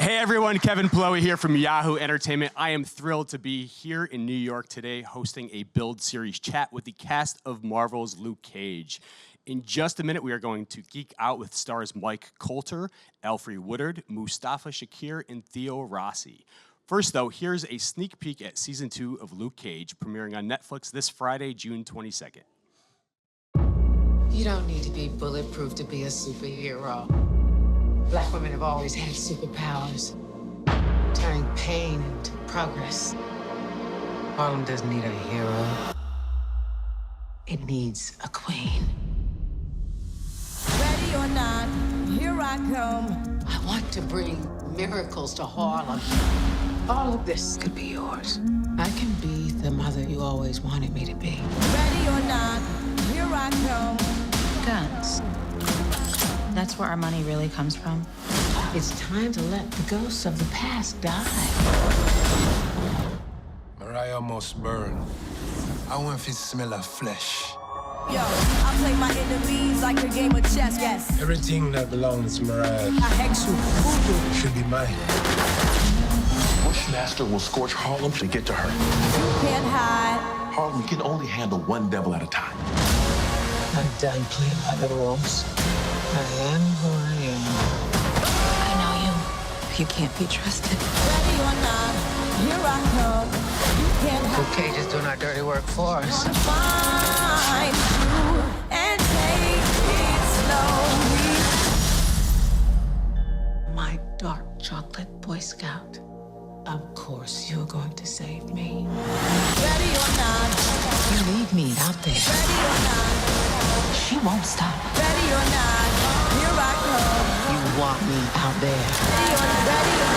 Hey everyone, Kevin Plowy here from Yahoo Entertainment. I am thrilled to be here in New York today hosting a Build Series chat with the cast of Marvel's Luke Cage. In just a minute, we are going to geek out with stars Mike Colter, Alfre Woodard, Mustafa Shakir, and Theo Rossi. First though, here's a sneak peek at season 2 of Luke Cage, premiering on Netflix this Friday, June 22nd. You don't need to be bulletproof to be a superhero. Black women have always had superpowers, turning pain into progress. Harlem doesn't need a hero. It needs a queen. Ready or not, here I come. I want to bring miracles to Harlem. All of this could be yours. I can be the mother you always wanted me to be. Ready or not, here I come. Guns. That's where our money really comes from. It's time to let the ghosts of the past die. Mariah almost burned. I want to smell of flesh. Yo, I play my enemies like a game of chess, yes. Everything that belongs to Mariah I hex you, voodoo. should be mine. Bushmaster will scorch Harlem to get to her. You can't hide. Harlem can only handle one devil at a time. I'm done playing by the rules. I am who I am. I know you. You can't be trusted. Ready or not, here I come. You can't hide. Luke Cage is doing our dirty work for us. Find you and take it slowly. My dark chocolate Boy Scout. Of course you're going to save me. Ready or not, You leave me out there. ready or not, She won't stop. ready or not, here I come. You want me out there. Ready or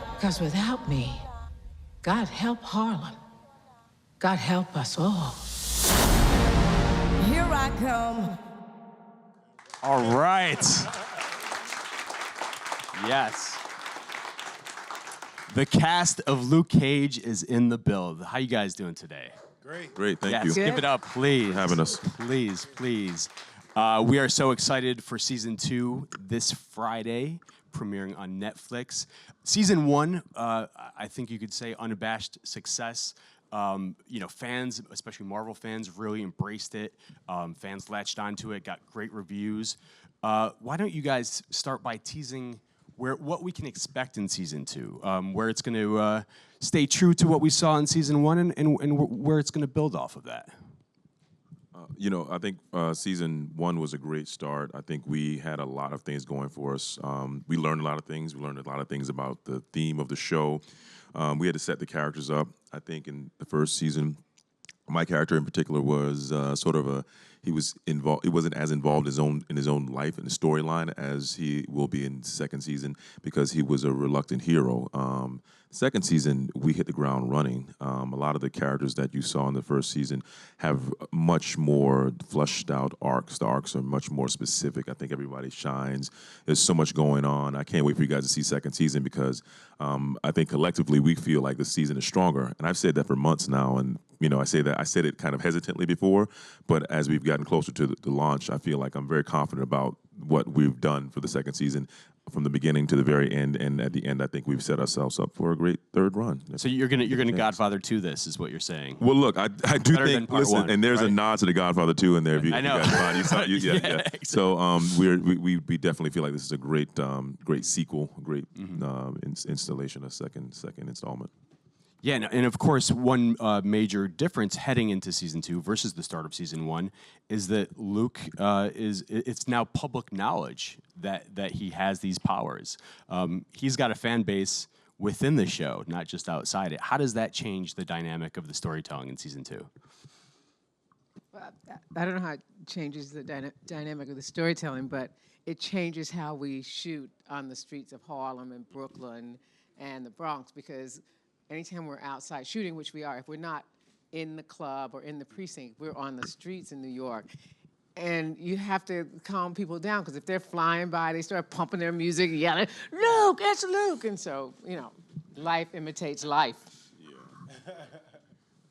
not. Because without me, God help Harlem. God help us all. Here I come. All right. Yes. The cast of Luke Cage is in the build. How you guys doing today? Great, thank Yes, you. give it up, please. For having us. Please, please. We are so excited for season 2 this Friday, premiering on Netflix. Season 1, I think you could say unabashed success. Fans, especially Marvel fans, really embraced it. Fans latched onto it, got great reviews. Why don't you guys start by teasing what we can expect in season 2, where it's going to stay true to what we saw in season 1, and where it's going to build off of that. I think season 1 was a great start. I think we had a lot of things going for us. We learned a lot of things. We learned a lot of things about the theme of the show. We had to set the characters up. I think in the first season, my character in particular was he was involved. He wasn't as involved in his own life and the storyline as he will be in the second season because he was a reluctant hero. Second season, we hit the ground running. A lot of the characters that you saw in the first season have much more fleshed out arcs. The arcs are much more specific. I think everybody shines. There's so much going on. I can't wait for you guys to see second season because I think collectively we feel like the season is stronger. And I've said that for months now. And I said it kind of hesitantly before, but as we've gotten closer to the launch, I feel like I'm very confident about what we've done for the second season, from the beginning to the very end, and at the end, I think we've set ourselves up for a great third run. So you're gonna Godfather 2 this, is what you're saying? Well, look, I do Better than think. part Listen, one, and there's right? a nod to the Godfather 2 in there. If you, I know. If you guys find, yeah. Exactly. So we definitely feel like this is a great sequel, great installation, a second installment. Yeah, and of course, one major difference heading into season 2 versus the start of season 1 is that Luke it's now public knowledge that he has these powers. He's got a fan base within the show, not just outside it. How does that change the dynamic of the storytelling in season 2? I don't know how it changes the dynamic of the storytelling, but it changes how we shoot on the streets of Harlem and Brooklyn and the Bronx, because anytime we're outside shooting, which we are, if we're not in the club or in the precinct, we're on the streets in New York. And you have to calm people down, because if they're flying by, they start pumping their music, yelling, "Luke, it's Luke!" And so, life imitates life.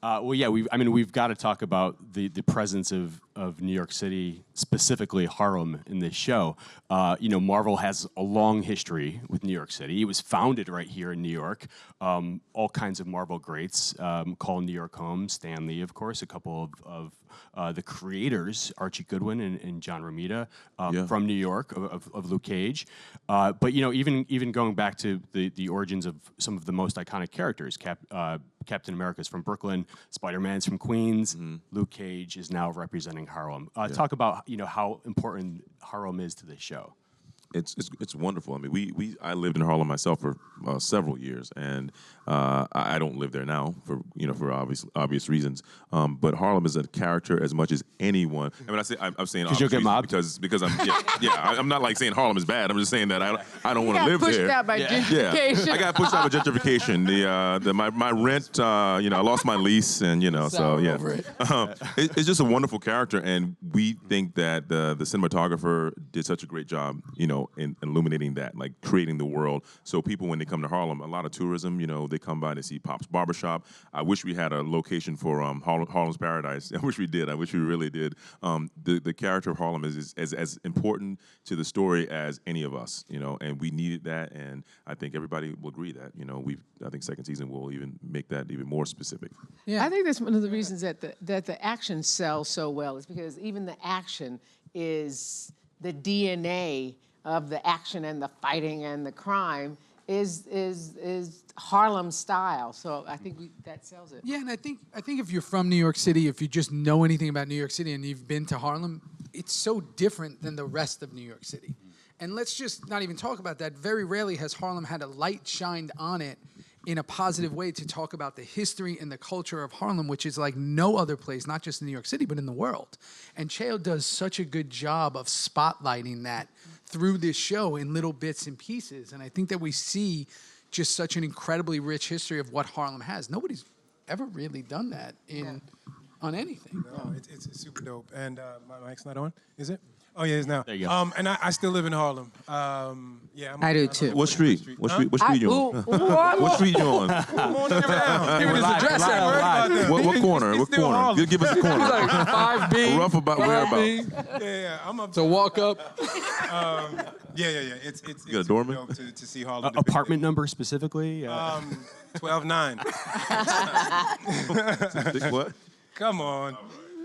Well, yeah, we've got to talk about the presence of of New York City, specifically Harlem, in this show. Marvel has a long history with New York City. It was founded right here in New York. All kinds of Marvel greats call New York home. Stan Lee, of course, a couple of the creators, Archie Goodwin and John Romita, from New York, of Luke Cage. But even going back to the origins of some of the most iconic characters, Captain America's from Brooklyn, Spider-Man's from Queens, Luke Cage is now representing Harlem. Talk about how important Harlem is to this show. It's wonderful. I mean, I lived in Harlem myself for several years, and I don't live there now for obvious reasons. But Harlem is a character as much as anyone. I mean, I'm saying because you'll get mobbed. because I'm not like saying Harlem is bad. I'm just saying that I don't want to live pushed there. out by gentrification. Yeah, I got pushed out by gentrification. My rent. I lost my lease, and so yeah. It's just a wonderful character, and we think that the cinematographer did such a great job. In illuminating that, like creating the world. So people, when they come to Harlem, a lot of tourism, they come by to see Pop's Barbershop. I wish we had a location for Harlem's Paradise. I wish we did. I wish we really did. The character of Harlem is as important to the story as any of us, and we needed that, and I think everybody will agree that, I think second season will even make that even more specific. Yeah, I think that's one of the reasons that the action sells so well is because even the action is the DNA of the action and the fighting and the crime is Harlem style. So I think that sells it. Yeah, and I think if you're from New York City, if you just know anything about New York City and you've been to Harlem, it's so different than the rest of New York City. And let's just not even talk about that. Very rarely has Harlem had a light shined on it in a positive way to talk about the history and the culture of Harlem, which is like no other place, not just in New York City, but in the world. And Cheo does such a good job of spotlighting that through this show in little bits and pieces. And I think that we see just such an incredibly rich history of what Harlem has. Nobody's ever really done that on anything. No, it's super dope. And my mic's not on, is it? Oh, yeah, it is now. There you go. And I still live in Harlem. I do too. What street? What street you on? What street you on? Come on down. Give us the address out. What corner? What corner? Harlem. Give us a corner. Like 5B. Rough about whereabouts. Yeah, I'm up So walk up. Yeah. It's You got a doorman? dope to see Harlem. Apartment number specifically? 12-9. What? Come on.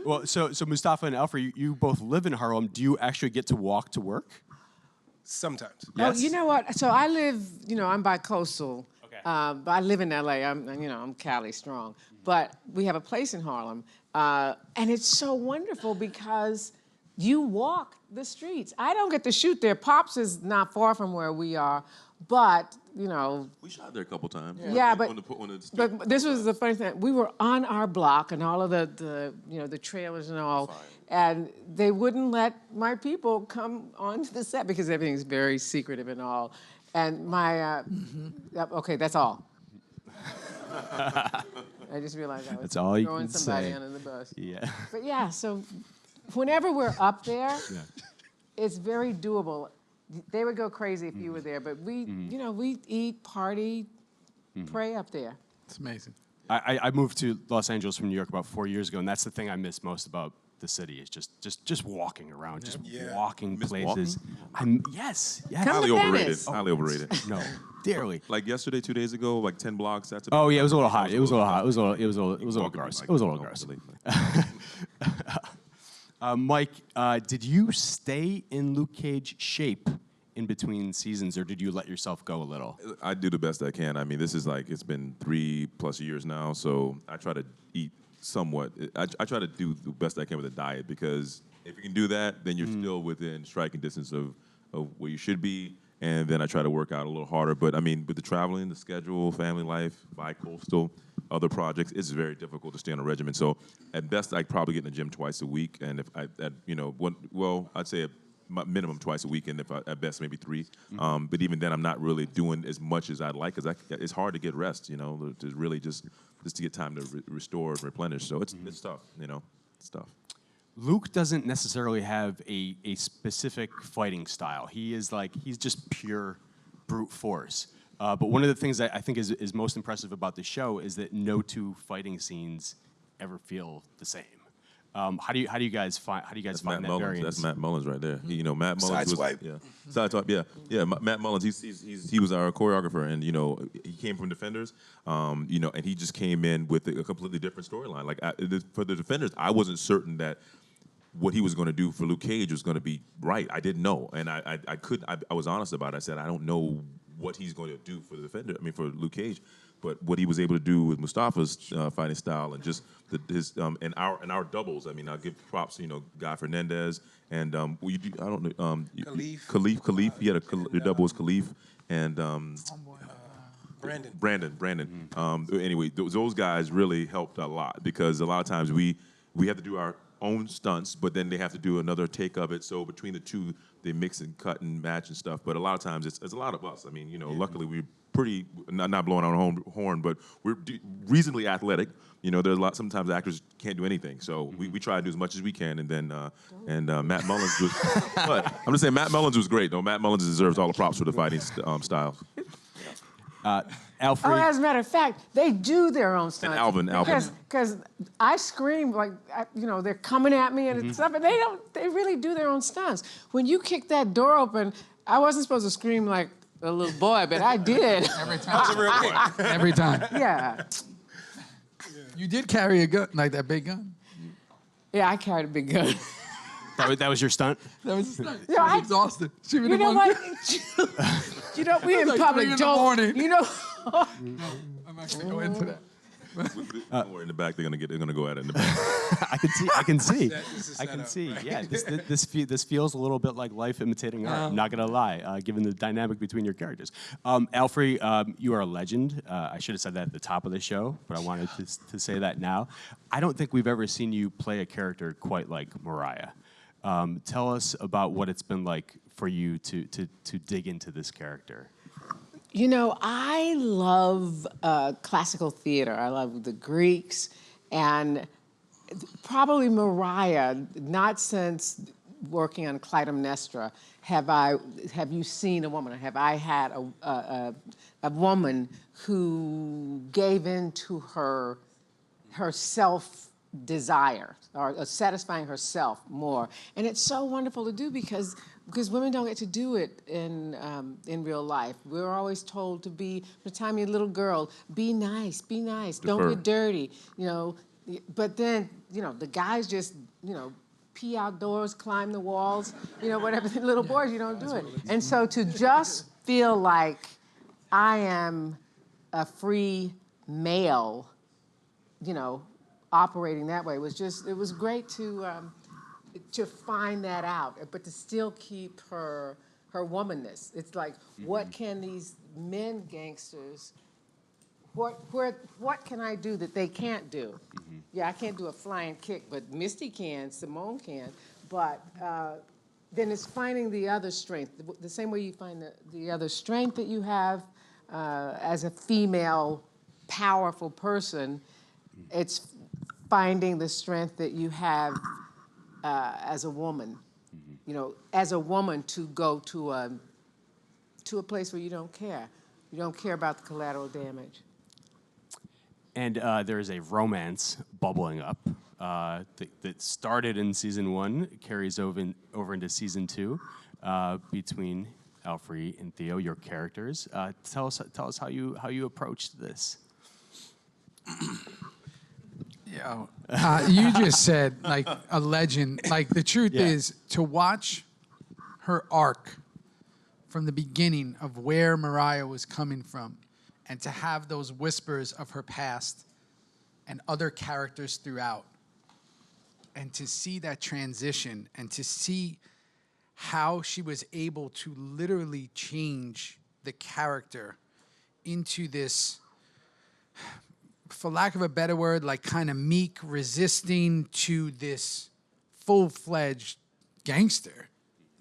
Well, so Mustafa and Alfre, you both live in Harlem. Do you actually get to walk to work? Sometimes. Yes. Oh, you know what? So I live, I'm bi-coastal. Okay. But I live in LA. I'm Cali strong. But we have a place in Harlem. And it's so wonderful because you walk the streets. I don't get to shoot there. Pops is not far from where we are. But, We shot there a couple times. Yeah, But this was the funny thing. We were on our block and all of the trailers and all, and they wouldn't let my people come onto the set because everything's very secretive and all. And my, okay, that's all. I just realized I was That's all you throwing can somebody say. under the bus. Yeah. But yeah, so whenever we're up there, it's very doable. They would go crazy if you were there, but we eat, party, pray up there. It's amazing. I moved to Los Angeles from New York about 4 years ago, and that's the thing I miss most about the city is just walking around, just walking places. Yes. highly to overrated. Venice. Highly overrated. No, dearly. Like yesterday, 2 days ago, like 10 blocks. That's Oh yeah, it was a little hot. It was a little hot. It was a little gross. It was a little gross. Mike, did you stay in Luke Cage shape in between seasons, or did you let yourself go a little? I do the best I can. I mean, this is like, it's been 3+ years now, so I try to eat somewhat. I try to do the best I can with a diet, because if you can do that, then you're still within striking distance of where you should be, and then I try to work out a little harder. But I mean, with the traveling, the schedule, family life, bi-coastal, other projects, it's very difficult to stay on a regimen. So at best, I probably get in the gym twice a week, and if I'd say minimum twice a week, and if at best maybe 3. But even then, I'm not really doing as much as I'd like, because it's hard to get rest, to really just to get time to restore and replenish. So it's tough, it's tough. Luke doesn't necessarily have a specific fighting style. He's just pure brute force. But one of the things that I think is most impressive about the show is that no two fighting scenes ever feel the same. How do you guys find That's find Matt that Mullins. variance? That's Matt Mullins right there. You know, Matt Mullins Sideswipe. Sideswipe. Yeah. Matt Mullins. He was our choreographer, and you know, he came from Defenders. You know, and he just came in with a completely different storyline. Like for the Defenders, I wasn't certain that what he was going to do for Luke Cage was going to be right. I didn't know, and I was honest about it. I said I don't know what he's going to do for the Defender. I mean, for Luke Cage. But what he was able to do with Mustafa's fighting style and just his and our doubles. I mean, I'll give props to Guy Fernandez and I don't know Khalif. He had the double was Khalif and Brandon. Anyway, those guys really helped a lot because a lot of times we have to do our own stunts, but then they have to do another take of it. So between the two, they mix and cut and match and stuff. But a lot of times it's a lot of us. I mean, luckily we're pretty not blowing our own horn, but we're reasonably athletic. There's a lot. Sometimes actors can't do anything, so we try to do as much as we can. And then Matt Mullins was. But I'm just saying, Matt Mullins was great. Though Matt Mullins deserves all the props for the fighting style. Alfre. Oh, as a matter of fact, they do their own stunts. And Alvin. Because I scream like, they're coming at me and stuff, and they really do their own stunts. When you kick that door open, I wasn't supposed to scream like a little boy, but I did. Every time. Every time. Yeah. You did carry a gun, like that big gun? Yeah, I carried a big gun. That was your stunt? That was a stunt. Yeah, She was exhausted. She was You know what? We in like public 3 in the don't. morning. I'm not going to go into that. Don't worry, in the back they're gonna go at it in the back. I can see. This is I can set up, see. right? Yeah, this feels a little bit like life imitating art. I'm not gonna lie, given the dynamic between your characters. Alfre, you are a legend. I should have said that at the top of the show, but I wanted to say that now. I don't think we've ever seen you play a character quite like Mariah. Tell us about what it's been like for you to dig into this character. I love classical theater. I love the Greeks, and probably Mariah, not since working on Clytemnestra have you seen a woman, or have I had a woman who gave in to her self-desire, or satisfying herself more. And it's so wonderful to do because women don't get to do it in real life. We're always told to be, from the time you're a little girl, be nice, don't be dirty, But then, the guys just, pee outdoors, climb the walls, whatever. The little boys, you don't do it. And so to just feel like I am a free male, operating that way it was great to find that out, but to still keep her womanness. It's like, what can these men gangsters, what can I do that they can't do? Yeah, I can't do a flying kick, but Misty can, Simone can, but then it's finding the other strength, the same way you find the other strength that you have as a female, powerful person, it's finding the strength that you have as a woman, as a woman to go to a place where you don't care. You don't care about the collateral damage. And there is a romance bubbling up that started in season 1, carries over into season 2 between Alfre and Theo, your characters. Tell us how you approached this. You just said like a legend. Like the truth is, to watch her arc from the beginning of where Mariah was coming from, and to have those whispers of her past and other characters throughout, and to see that transition, and to see how she was able to literally change the character into this, for lack of a better word, like kind of meek, resisting to this full-fledged gangster.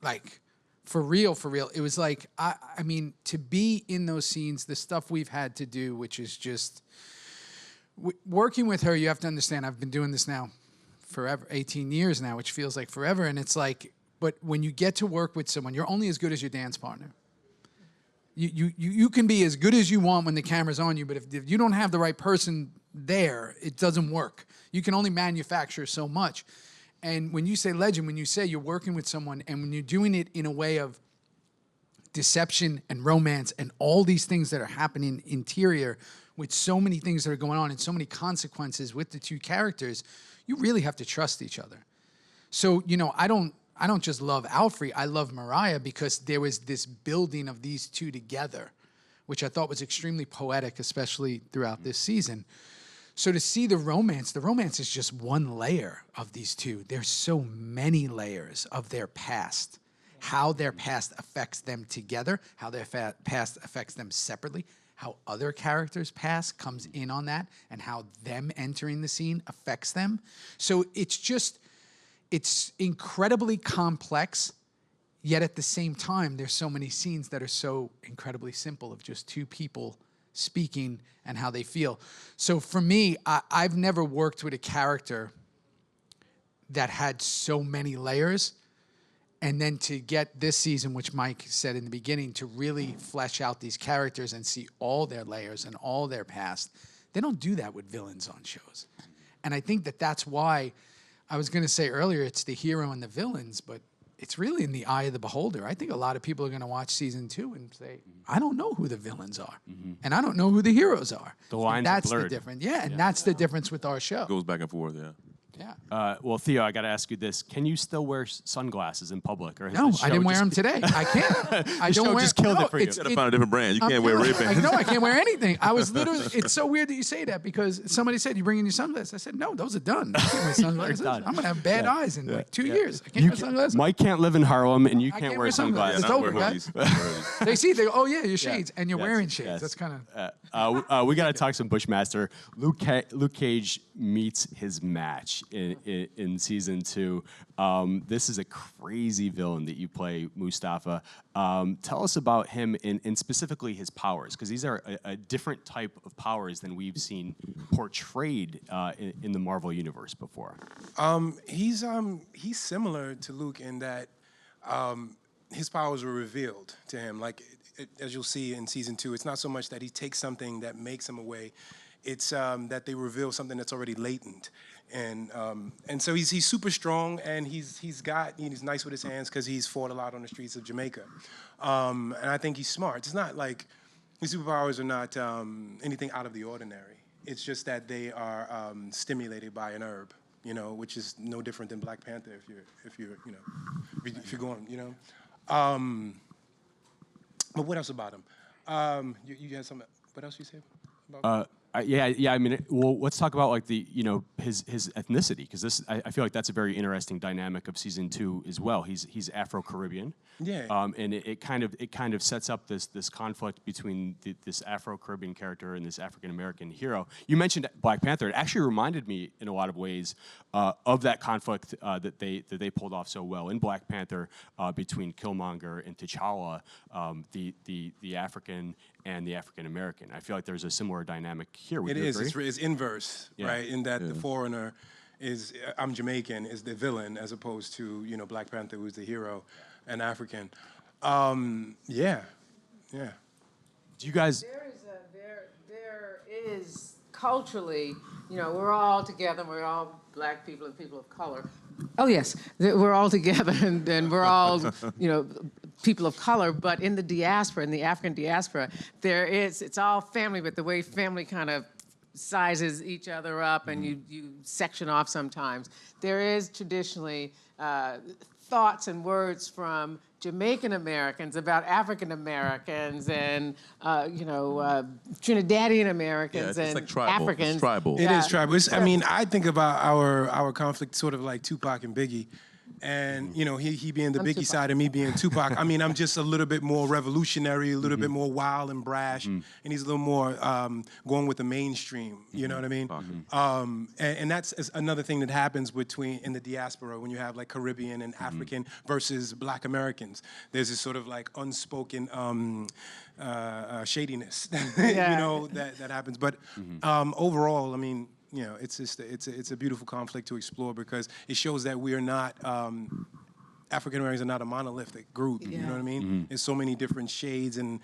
Like, for real. It was like, I mean, to be in those scenes, the stuff we've had to do, which is just, working with her, you have to understand, I've been doing this now forever, 18 years now, which feels like forever, and it's like, but when you get to work with someone, you're only as good as your dance partner. You can be as good as you want when the camera's on you, but if you don't have the right person there, it doesn't work. You can only manufacture so much. And when you say legend, when you say you're working with someone and when you're doing it in a way of deception and romance and all these things that are happening interior with so many things that are going on and so many consequences with the two characters, you really have to trust each other. So, you know, I don't just love Alfre, I love Mariah because there was this building of these two together, which I thought was extremely poetic, especially throughout this season. So to see the romance is just one layer of these two. There's so many layers of their past, how their past affects them together, how their past affects them separately, how other characters' past comes in on that, and how them entering the scene affects them. So it's incredibly complex, yet at the same time, there's so many scenes that are so incredibly simple of just two people speaking and how they feel. So for me, I've never worked with a character that had so many layers. And then to get this season, which Mike said in the beginning, to really flesh out these characters and see all their layers and all their past, they don't do that with villains on shows. And I think that that's why I was going to say earlier it's the hero and the villains, but it's really in the eye of the beholder. I think a lot of people are going to watch season 2 and say, I don't know who the villains are. And I don't know who the heroes are. The lines are blurred. That's the difference. Yeah, and that's the difference with our show. Goes back and forth, yeah. Yeah. Well, Theo, I got to ask you this: can you still wear sunglasses in public? Or has No, the show I didn't wear just- them today. I can't. I don't show wear. just killed no, it for you. it's- You gotta find a different brand. You can't wear Ray-Bans. No, I can't wear anything. I was literally. It's so weird that you say that because somebody said you bring in your sunglasses. I said no, those are done. I can't wear sunglasses. done. I'm gonna have bad eyes in like 2 years. I can't wear sunglasses. Mike can't live in Harlem, and you I can't wear sunglasses. It's not over, wear guys. hoodies. They see. They go, oh yeah, your shades, and you're Yes, wearing shades. yes. That's kind of. We got to talk some Bushmaster. Luke Cage meets his match in season 2. This is a crazy villain that you play, Mustafa. Tell us about him and specifically his powers, because these are a different type of powers than we've seen portrayed in the Marvel universe before. He's similar to Luke in that his powers were revealed to him. Like as you'll see in season 2, it's not so much that he takes something that makes him away. It's that they reveal something that's already latent, and so he's super strong, and he's nice with his hands because he's fought a lot on the streets of Jamaica, and I think he's smart. It's not like his superpowers are not anything out of the ordinary. It's just that they are stimulated by an herb, you know, which is no different than Black Panther if you're going, you know. But what else about him? You had something. What else you say about? Yeah. I mean, well, let's talk about like his ethnicity, because I feel like that's a very interesting dynamic of season 2 as well. He's Afro-Caribbean. Yeah. And it kind of sets up this conflict between this Afro-Caribbean character and this African-American hero. You mentioned Black Panther. It actually reminded me in a lot of ways of that conflict that they pulled off so well in Black Panther between Killmonger and T'Challa, the African and the African-American. I feel like there's a similar dynamic here. Would you agree? It's inverse, right? In that the foreigner is, I'm Jamaican, is the villain, as opposed to, you know, Black Panther, who's the hero, and African. Yeah. Do you guys? There is culturally, you know, we're all together. We're all Black people and people of color. Oh yes, we're all together, and we're all, you know, people of color. But in the diaspora, in the African diaspora, it's all family, but the way family kind of sizes each other up, and you section off sometimes. There is traditionally thoughts and words from Jamaican Americans about African Americans and Trinidadian Americans it's and like tribal. Africans. It's tribal. It is tribal. I mean, I think about our conflict sort of like Tupac and Biggie. And, you know, he being the Biggie Tupac. side and me being Tupac. I mean, I'm just a little bit more revolutionary, a little bit more wild and brash, and he's a little more going with the mainstream, you know what I mean? And that's another thing that happens in the diaspora when you have like Caribbean and African versus Black Americans. There's this sort of like unspoken shadiness, you know, that happens. But overall, I mean, you know, it's a beautiful conflict to explore because it shows that we are not African Americans are not a monolithic group. You know what I mean? There's so many different shades and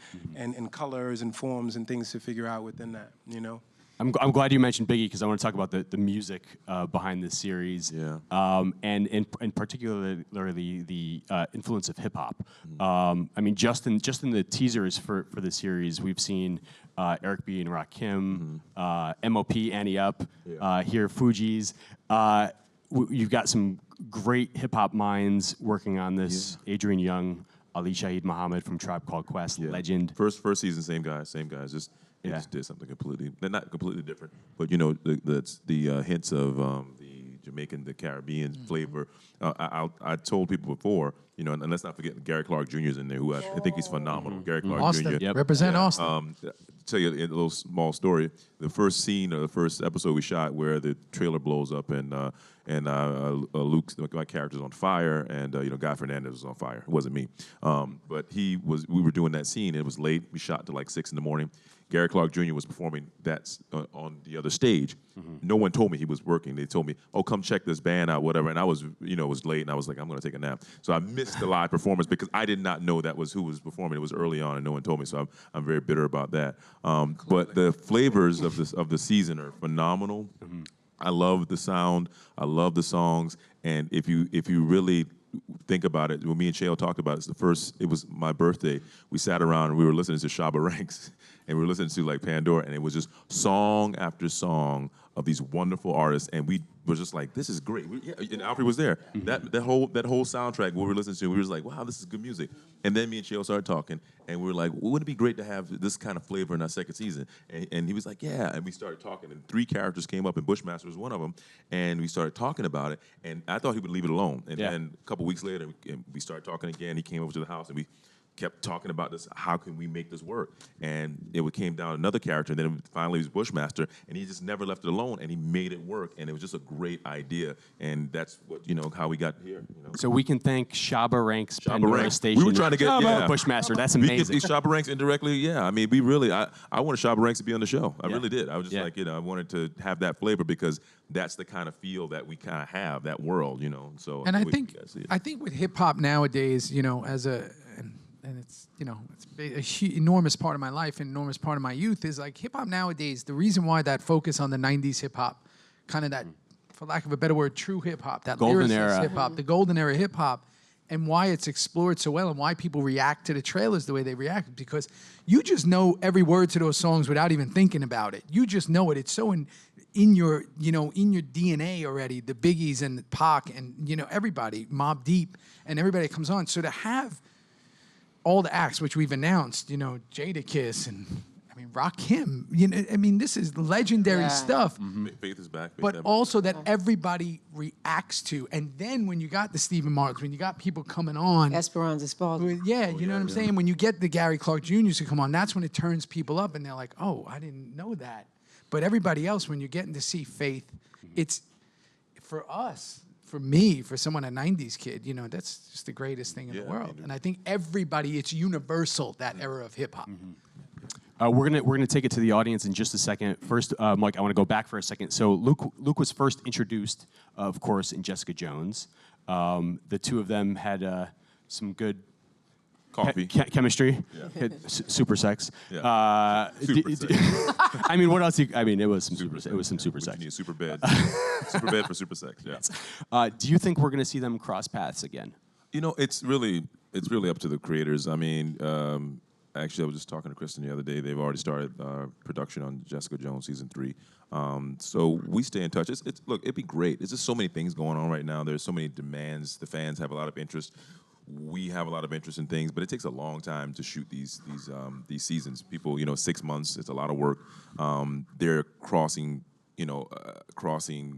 colors and forms and things to figure out within that. You know. I'm glad you mentioned Biggie because I want to talk about the music behind this series, and particularly the influence of hip hop. I mean, just in the teasers for the series, we've seen Eric B and Rakim, MOP, Annie Up, here Fugees. You've got some great hip hop minds working on this. Adrian Young, Ali Shaheed Muhammad from Tribe Called Quest, legend. First season, same guys. Just did something completely, not completely different, but you know the hints of the Jamaican, the Caribbean flavor. I told people before, you know, and let's not forget Gary Clark Jr. is in there, who I think he's phenomenal. Gary Clark Austin, Jr. represent Austin. Tell you a little small story. The first scene or the first episode we shot where the trailer blows up and Luke, my character's on fire, and you know, Guy Fernandez was on fire. It wasn't me, but we were doing that scene. It was late. We shot till like 6 a.m. Gary Clark Jr. was performing that on the other stage. No one told me he was working. They told me, "Oh, come check this band out, whatever." And I was, you know, it was late, and I was like, "I'm going to take a nap." So I missed the live performance because I did not know that was who was performing. It was early on, and no one told me. So I'm very bitter about that. But the flavors of the season are phenomenal. I love the sound. I love the songs. And if you really think about it, when me and Chael talked about it, it was my birthday. We sat around and we were listening to Shabba Ranks, and we were listening to like Pandora, and it was just song after song of these wonderful artists, and we were just like, this is great. And Alfre was there. That whole soundtrack we were listening to, we were just like, wow, this is good music. And then me and Chael started talking, and we were like, well, wouldn't it be great to have this kind of flavor in our second season? And he was like, yeah. And we started talking, and 3 characters came up, and Bushmaster was one of them. And we started talking about it, and I thought he would leave it alone. And then a couple weeks later, we started talking again. He came over to the house, and we kept talking about this. How can we make this work? And it came down to another character, and then finally it was Bushmaster, and he just never left it alone, and he made it work, and it was just a great idea, and that's what, you know, how we got here. You know? So we can thank Shabba Ranks, Pandora Station. We were trying to get Bushmaster. That's amazing. We get these Shabba Ranks indirectly. I mean, we really. I wanted Shabba Ranks to be on the show. I really did. I was just like, you know, I wanted to have that flavor because that's the kind of feel that we kind of have, that world, you know. So and I think with hip hop nowadays, you know, and it's, you know, it's an enormous part of my life, an enormous part of my youth, is like hip hop nowadays. The reason why that focus on the 90s hip hop, kind of that, for lack of a better word, true hip hop, that golden era hip hop, the golden era hip hop, and why it's explored so well and why people react to the trailers the way they react, because you just know every word to those songs without even thinking about it. You just know it. It's so in your, you know, in your DNA already, the Biggies and the Pac and, you know, everybody, Mobb Deep and everybody that comes on. So to have all the acts which we've announced, you know, Jadakiss and I mean Rakim, you know, I mean this is legendary stuff. Faith is back, but also that everybody reacts to. And then when you got the Stephen Martins, when you got people coming on, Esperanza Spalding. you know what I'm saying. When you get the Gary Clark Jr.'s to come on, that's when it turns people up, and they're like, oh, I didn't know that. But everybody else, when you're getting to see Faith, it's for us. For me, for someone, a 90s kid, you know, that's just the greatest thing in the world. And I think everybody, it's universal, that era of hip-hop. We're gonna take it to the audience in just a second. First, Mike, I want to go back for a second. So Luke was first introduced, of course, in Jessica Jones. The two of them had some good coffee chemistry, super sex. Super sex. I mean, what else? I mean, it was some super sex. You need a super bed. Super bed for super sex. Do you think we're going to see them cross paths again? You know, it's really up to the creators. I mean, actually, I was just talking to Kristen the other day. They've already started production on Jessica Jones season 3. So we stay in touch. Look, it'd be great. There's just so many things going on right now. There's so many demands. The fans have a lot of interest. We have a lot of interest in things, but it takes a long time to shoot these seasons. People, you know, 6 months. It's a lot of work. They're crossing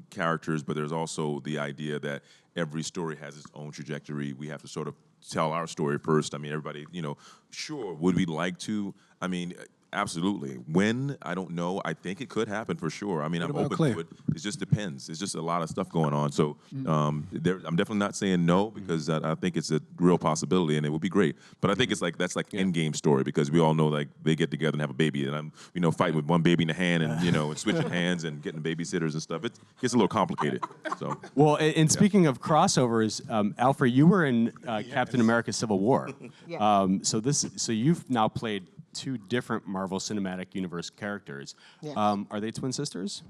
characters, but there's also the idea that every story has its own trajectory. We have to sort of tell our story first. I mean, everybody, you know, sure, would we like to? I mean, absolutely. When? I don't know. I think it could happen for sure. I mean, I'm open to it. It just depends. It's just a lot of stuff going on. So I'm definitely not saying no because I think it's a real possibility and it would be great. But I think it's like that's like end game story because we all know like they get together and have a baby and I'm fighting with one baby in the hand and and switching hands and getting babysitters and stuff. It gets a little complicated. So well, and speaking of crossovers, Alfre, you were in Captain America: Civil War. So you've now played two different Marvel Cinematic Universe characters. Yes. Are they twin sisters?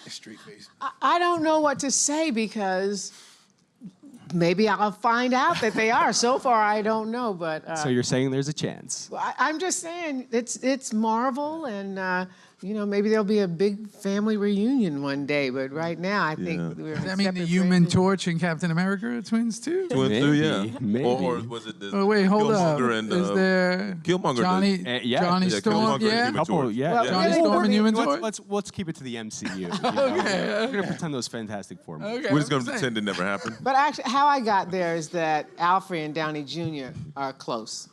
Street face. I don't know what to say because maybe I'll find out that they are. So far, I don't know, but So you're saying there's a chance. I'm just saying it's Marvel, and maybe there'll be a big family reunion one day. But right now, I think we're. Does that mean the Human Torch and Captain America are twins too? Twins too, yeah. Maybe. Or was it the Oh wait, hold up. Killmonger and Is there Killmonger? Johnny? yeah. Johnny Yeah, Storm. Killmonger and Yeah. Human Couple, Torch. yeah. Well, yeah. Johnny Storm and Human Torch. Let's keep it to the MCU. you know? We're gonna pretend those Fantastic Four movies. Okay, We're just I'm gonna saying. pretend it never happened. But actually, how I got there is that Alfre and Downey Jr. are close.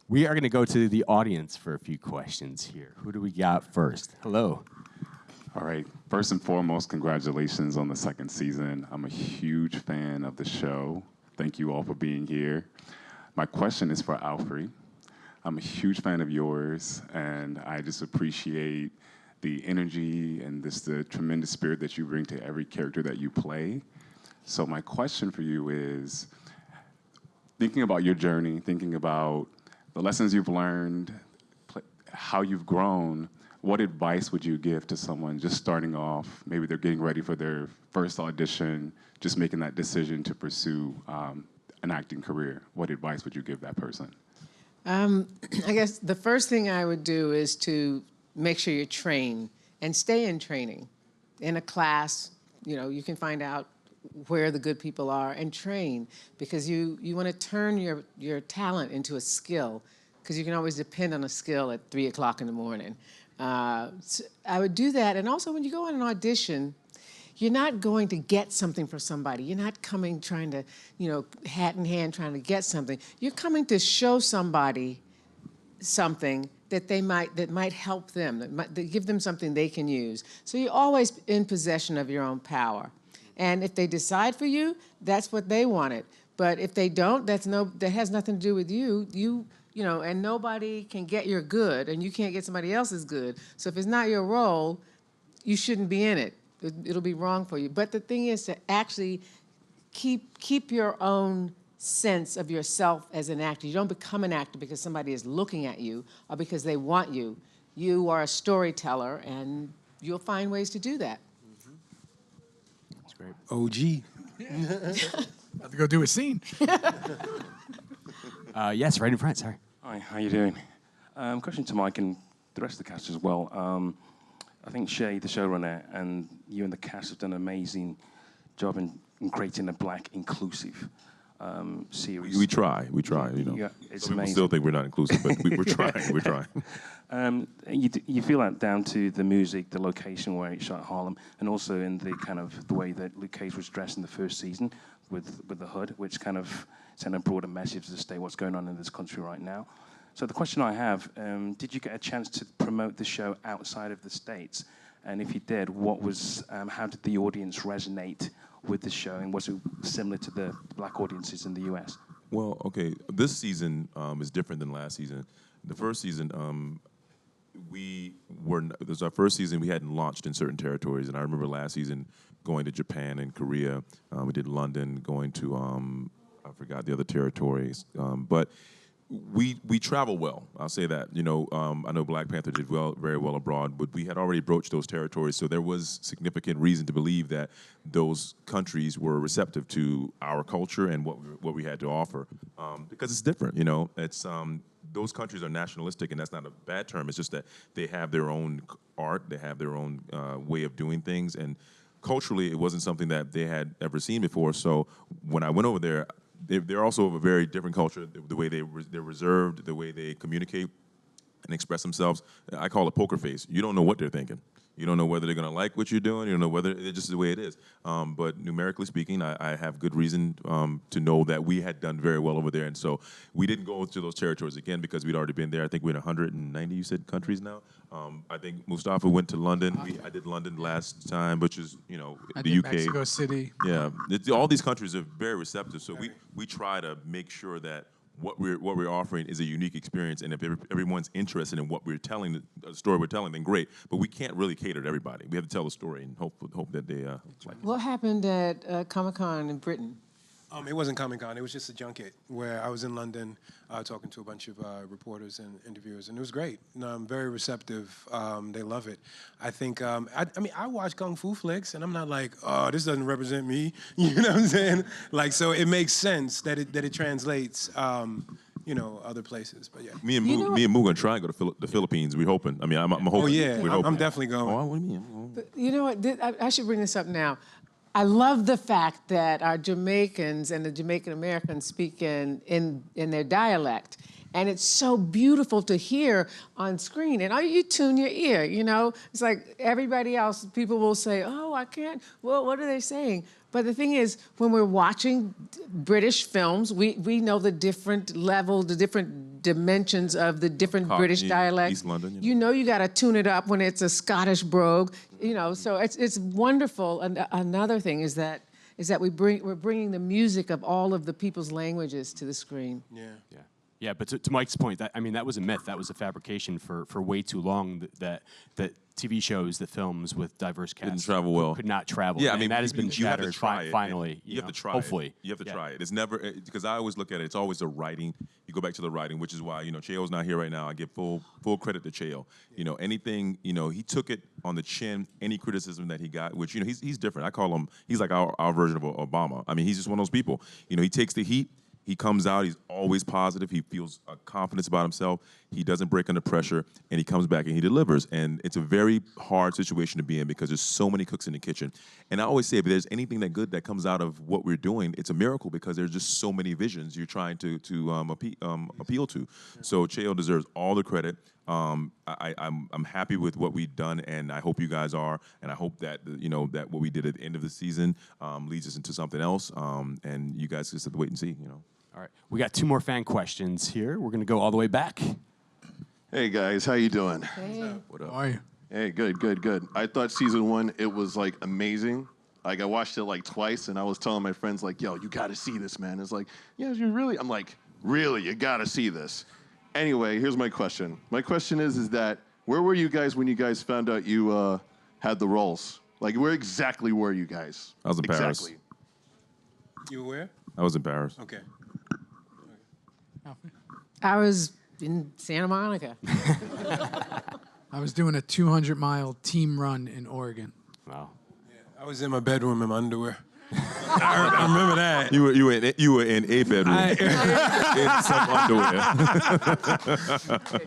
We are going to go to the audience for a few questions here. Who do we got first? Hello. All right. First and foremost, congratulations on the second season. I'm a huge fan of the show. Thank you all for being here. My question is for Alfre. I'm a huge fan of yours, and I just appreciate the energy and the tremendous spirit that you bring to every character that you play. So my question for you is, thinking about your journey, thinking about the lessons you've learned, how you've grown, what advice would you give to someone just starting off? Maybe they're getting ready for their first audition, just making that decision to pursue an acting career. What advice would you give that person? I guess the first thing I would do is to make sure you're trained and stay in training. In a class, you can find out where the good people are and train, because you want to turn your talent into a skill, because you can always depend on a skill at 3 o'clock in the morning. So I would do that. And also when you go on an audition, you're not going to get something from somebody. You're not coming trying to, hat in hand trying to get something. You're coming to show somebody something that might help them, that give them something they can use. So you're always in possession of your own power. And if they decide for you, that's what they wanted. But if they don't, that has nothing to do with you. And nobody can get your good, and you can't get somebody else's good. So if it's not your role, you shouldn't be in it. It'll be wrong for you. But the thing is to actually keep your own sense of yourself as an actor. You don't become an actor because somebody is looking at you or because they want you. You are a storyteller, and you'll find ways to do that. That's great. OG. About to go do a scene. Yes, right in front. Sorry. Hi, how you doing? Question to Mike and the rest of the cast as well. I think Shay, the showrunner, and you and the cast have done an amazing job in creating a Black inclusive series. We try. Yeah, it's Some people amazing. still think we're not inclusive, but we're trying. We're trying. You feel that down to the music, the location where it shot Harlem, and also in the kind of the way that Luke Cage was dressed in the first season with the hood, which kind of sent a broader message to the state what's going on in this country right now. So the question I have, did you get a chance to promote the show outside of the States? And if you did, how did the audience resonate with the show, and was it similar to the Black audiences in the US? Well, okay, this season is different than last season. The first season, it was our first season, we hadn't launched in certain territories, and I remember last season going to Japan and Korea. We did London, going to, I forgot the other territories, but we travel well. I'll say that. I know Black Panther did very well abroad, but we had already broached those territories, so there was significant reason to believe that those countries were receptive to our culture and what we had to offer, because it's different. It's those countries are nationalistic, and that's not a bad term. It's just that they have their own art, they have their own way of doing things, and culturally, it wasn't something that they had ever seen before. So when I went over there, they're also of a very different culture. The way they're reserved, the way they communicate and express themselves. I call it poker face. You don't know what they're thinking. You don't know whether they're going to like what you're doing. You don't know whether it's just the way it is. But numerically speaking, I have good reason to know that we had done very well over there. And so we didn't go to those territories again because we'd already been there. I think we're in 190, you said, countries now. I think Mustafa went to London. I did London last time, which is, the UK. Mexico City. Yeah, all these countries are very receptive. So we try to make sure that what we're offering is a unique experience, and if everyone's interested in what we're telling, the story we're telling, then great. But we can't really cater to everybody. We have to tell the story and hope that they like it. What happened at Comic-Con in Britain? It wasn't Comic-Con. It was just a junket where I was in London talking to a bunch of reporters and interviewers, and it was great. Very receptive. They love it. I think, I watch Kung Fu flicks, and I'm not like, oh, this doesn't represent me. You know what I'm saying? Like, so it makes sense that it translates, other places. But yeah. Me and Moo gonna try and go to the Philippines. We're hoping. I'm hoping. Oh, yeah. We're hoping. I'm definitely going. Oh, what do you mean? But you know what? I should bring this up now. I love the fact that our Jamaicans and the Jamaican Americans speak in their dialect. And it's so beautiful to hear on screen. And you tune your ear, It's like everybody else, people will say, oh, I can't. Well, what are they saying? But the thing is, when we're watching British films, we know the different levels, the different dimensions of the different British dialects. East London, You got to tune it up when it's a Scottish brogue, So it's wonderful. And another thing is that we're bringing the music of all of the people's languages to the screen. Yeah, but to Mike's point, that was a myth. That was a fabrication for way too long. That TV shows, the films with diverse casts didn't travel well. Could not travel. Yeah, that has been you have to shattered try it. finally. You have to try hopefully. it. You have to try it. It's never, because I always look at it, it's always the writing. You go back to the writing, which is why, Cheo's not here right now. I give full credit to Cheo. Anything, he took it on the chin, any criticism that he got, which, he's different. I call him, he's like our version of Obama. He's just one of those people. He takes the heat. He comes out, he's always positive, he feels confidence about himself, he doesn't break under pressure, and he comes back and he delivers. And it's a very hard situation to be in because there's so many cooks in the kitchen. And I always say, if there's anything that good that comes out of what we're doing, it's a miracle because there's just so many visions you're trying to appeal to. So Cheo deserves all the credit. I'm happy with what we've done, and I hope you guys are, and I hope that that what we did at the end of the season leads us into something else, and you guys just have to wait and see. All right, we got 2 more fan questions here. We're gonna go all the way back. Hey guys, how you doing? Hey. What up? How are you? Hey, good. I thought season 1 it was like amazing. Like I watched it like twice, and I was telling my friends like, "Yo, you got to see this, man." It's like, "Yeah, you really?" I'm like, "Really? You got to see this." Anyway, here's my question. My question is that where were you guys when you guys found out you had the roles? Like, where exactly were you guys? I was in Paris. Exactly. You were where? I was in Paris. Okay. I was in Santa Monica. I was doing a 200-mile team run in Oregon. Wow. I was in my bedroom in my underwear. I remember that. You were in a bedroom in some underwear.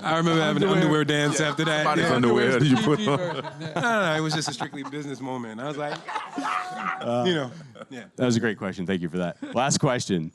I remember having an underwear dance after that. Somebody's underwear. Did you put on? No, it was just a strictly business moment. I was like, yeah. That was a great question. Thank you for that. Last question.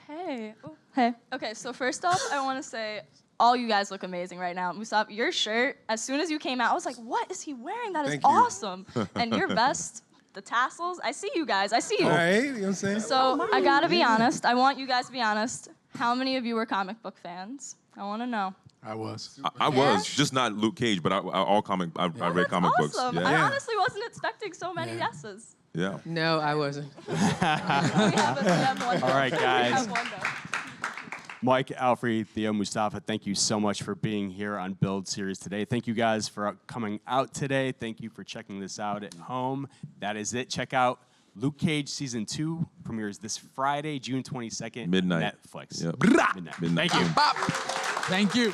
Hey. Oh, hey. Okay, so first off, I want to say all you guys look amazing right now. Mustafa, your shirt, as soon as you came out, I was like, what is he wearing? That is Thank you. awesome. And your vest, the tassels, I see you guys. I see you. All right, you know what I'm saying? So I got to be honest. I want you guys to be honest. How many of you were comic book fans? I want to know. I was. I was, just not Luke Cage, but I read comic books. Awesome. Yeah. I honestly wasn't expecting so many yeses. Yeah. No, I wasn't. We have one. All right, guys. We have one, though. Mike, Alfre, Theo, Mustafa, thank you so much for being here on Build Series today. Thank you guys for coming out today. Thank you for checking this out at home. That is it. Check out Luke Cage Season 2. Premieres this Friday, June 22nd. Midnight. Netflix. Yep. Midnight. Thank you. Thank you.